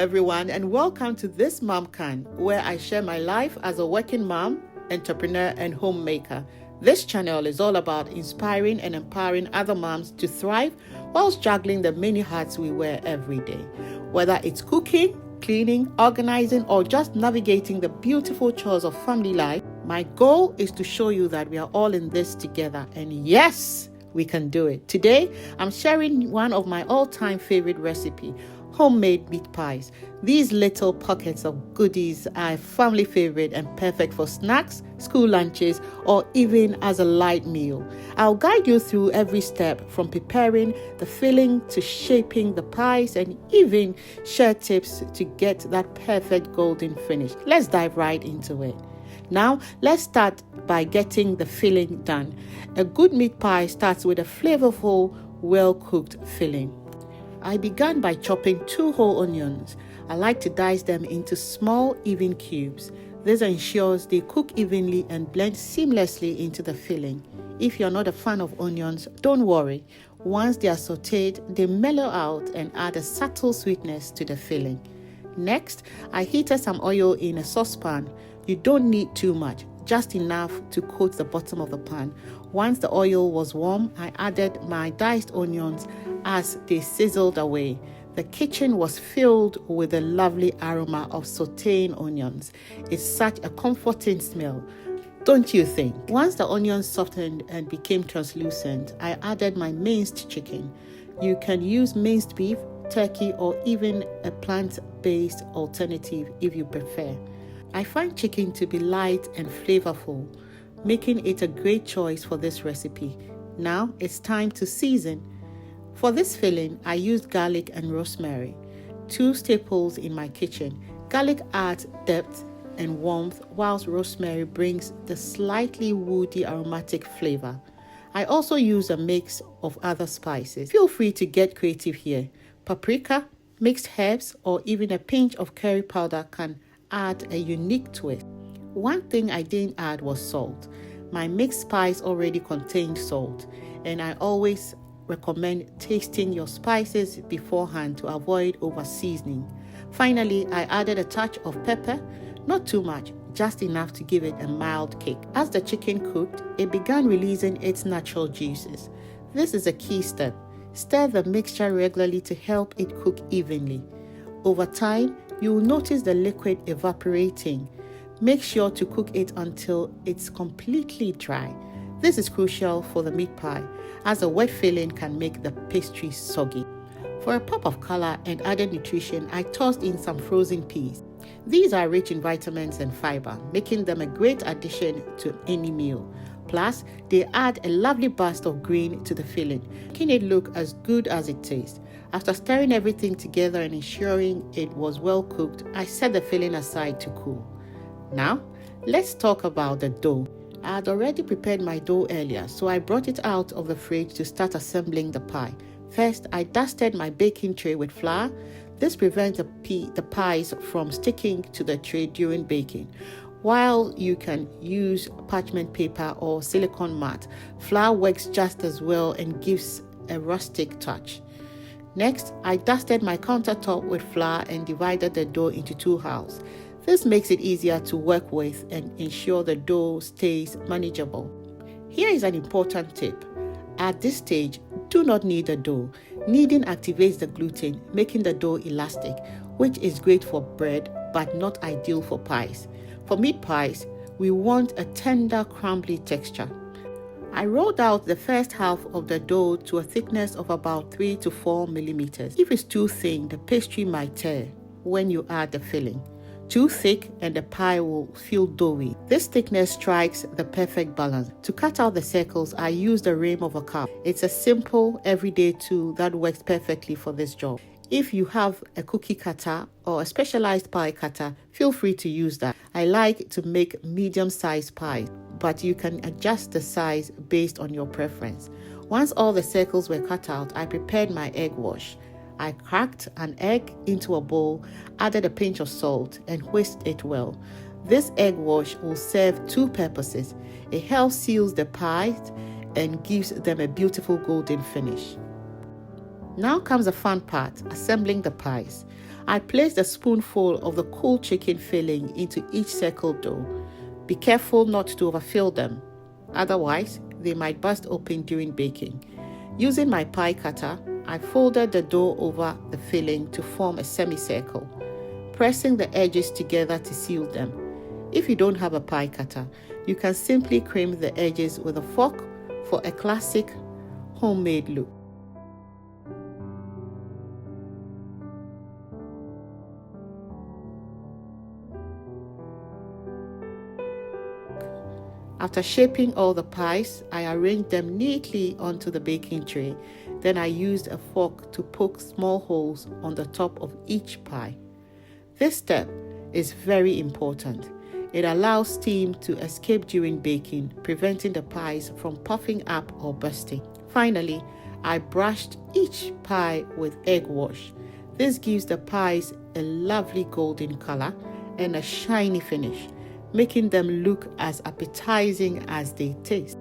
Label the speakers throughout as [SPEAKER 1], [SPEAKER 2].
[SPEAKER 1] everyone, and welcome to This Mom Can, where I share my life as a working mom, entrepreneur, and homemaker. This channel is all about inspiring and empowering other moms to thrive whilst juggling the many hats we wear every day. Whether it's cooking, cleaning, organizing, or just navigating the beautiful chores of family life, my goal is to show you that we are all in this together. And yes, we can do it. Today, I'm sharing one of my all-time favorite recipe, homemade meat pies. These little pockets of goodies are a family favorite and perfect for snacks, school lunches, or even as a light meal. I'll guide you through every step from preparing the filling to shaping the pies and even share tips to get that perfect golden finish. Let's dive right into it. Now, let's start by getting the filling done. A good meat pie starts with a flavorful, well-cooked filling. I began by chopping 2 whole onions. I like to dice them into small, even cubes. This ensures they cook evenly and blend seamlessly into the filling. If you're not a fan of onions, don't worry. Once they are sautéed, they mellow out and add a subtle sweetness to the filling. Next, I heated some oil in a saucepan. You don't need too much, just enough to coat the bottom of the pan. Once the oil was warm, I added my diced onions as they sizzled away. The kitchen was filled with a lovely aroma of sautéing onions. It's such a comforting smell, don't you think? Once the onions softened and became translucent, I added my minced chicken. You can use minced beef, turkey, or even a plant-based alternative if you prefer. I find chicken to be light and flavorful, making it a great choice for this recipe. Now it's time to season. For this filling, I used garlic and rosemary, 2 staples in my kitchen. Garlic adds depth and warmth, whilst rosemary brings the slightly woody aromatic flavor. I also use a mix of other spices. Feel free to get creative here. Paprika, mixed herbs, or even a pinch of curry powder can add a unique twist. One thing I didn't add was salt. My mixed pies already contained salt, and I always recommend tasting your spices beforehand to avoid over seasoning. Finally, I added a touch of pepper, not too much, just enough to give it a mild kick. As the chicken cooked, it began releasing its natural juices. This is a key step. Stir the mixture regularly to help it cook evenly. Over time, you will notice the liquid evaporating. Make sure to cook it until it's completely dry. This is crucial for the meat pie, as a wet filling can make the pastry soggy. For a pop of color and added nutrition, I tossed in some frozen peas. These are rich in vitamins and fiber, making them a great addition to any meal. Plus, they add a lovely burst of green to the filling, making it look as good as it tastes. After stirring everything together and ensuring it was well cooked, I set the filling aside to cool. Now, let's talk about the dough. I had already prepared my dough earlier, so I brought it out of the fridge to start assembling the pie. First, I dusted my baking tray with flour. This prevents the pies from sticking to the tray during baking. While you can use parchment paper or silicone mat, flour works just as well and gives a rustic touch. Next, I dusted my countertop with flour and divided the dough into 2 halves. This makes it easier to work with and ensure the dough stays manageable. Here is an important tip. At this stage, do not knead the dough. Kneading activates the gluten, making the dough elastic, which is great for bread but not ideal for pies. For meat pies, we want a tender, crumbly texture. I rolled out the first half of the dough to a thickness of about 3 to 4 millimeters. If it's too thin, the pastry might tear when you add the filling. Too thick and the pie will feel doughy. This thickness strikes the perfect balance. To cut out the circles, I used the rim of a cup. It's a simple, everyday tool that works perfectly for this job. If you have a cookie cutter or a specialized pie cutter, feel free to use that. I like to make medium-sized pies, but you can adjust the size based on your preference. Once all the circles were cut out, I prepared my egg wash. I cracked an egg into a bowl, added a pinch of salt, and whisked it well. This egg wash will serve 2 purposes. It helps seal the pies and gives them a beautiful golden finish. Now comes the fun part, assembling the pies. I placed a spoonful of the cool chicken filling into each circle dough. Be careful not to overfill them, otherwise they might burst open during baking. Using my pie cutter, I folded the dough over the filling to form a semicircle, pressing the edges together to seal them. If you don't have a pie cutter, you can simply crimp the edges with a fork for a classic homemade look. After shaping all the pies, I arranged them neatly onto the baking tray. Then I used a fork to poke small holes on the top of each pie. This step is very important. It allows steam to escape during baking, preventing the pies from puffing up or bursting. Finally, I brushed each pie with egg wash. This gives the pies a lovely golden color and a shiny finish, making them look as appetizing as they taste.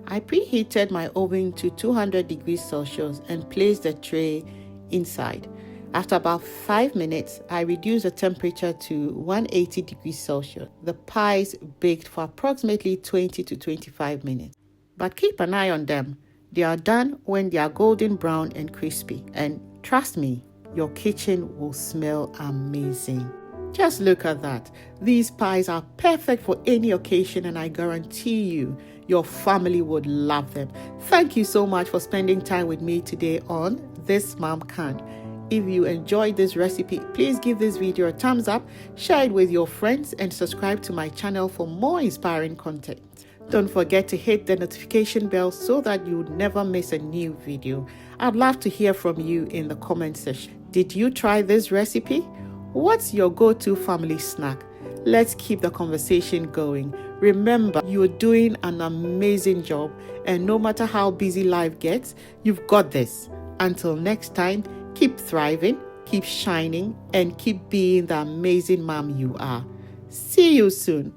[SPEAKER 1] I preheated my oven to 200 degrees Celsius and placed the tray inside. After about 5 minutes, I reduced the temperature to 180 degrees Celsius. The pies baked for approximately 20 to 25 minutes. But keep an eye on them. They are done when they are golden brown and crispy. And trust me, your kitchen will smell amazing. Just look at that. These pies are perfect for any occasion, and I guarantee you, your family would love them. Thank you so much for spending time with me today on This Mom Can. If you enjoyed this recipe, please give this video a thumbs up, share it with your friends, and subscribe to my channel for more inspiring content. Don't forget to hit the notification bell so that you never miss a new video. I'd love to hear from you in the comment section. Did you try this recipe? What's your go-to family snack? Let's keep the conversation going. Remember, you're doing an amazing job, and no matter how busy life gets, you've got this. Until next time, keep thriving, keep shining, and keep being the amazing mom you are. See you soon.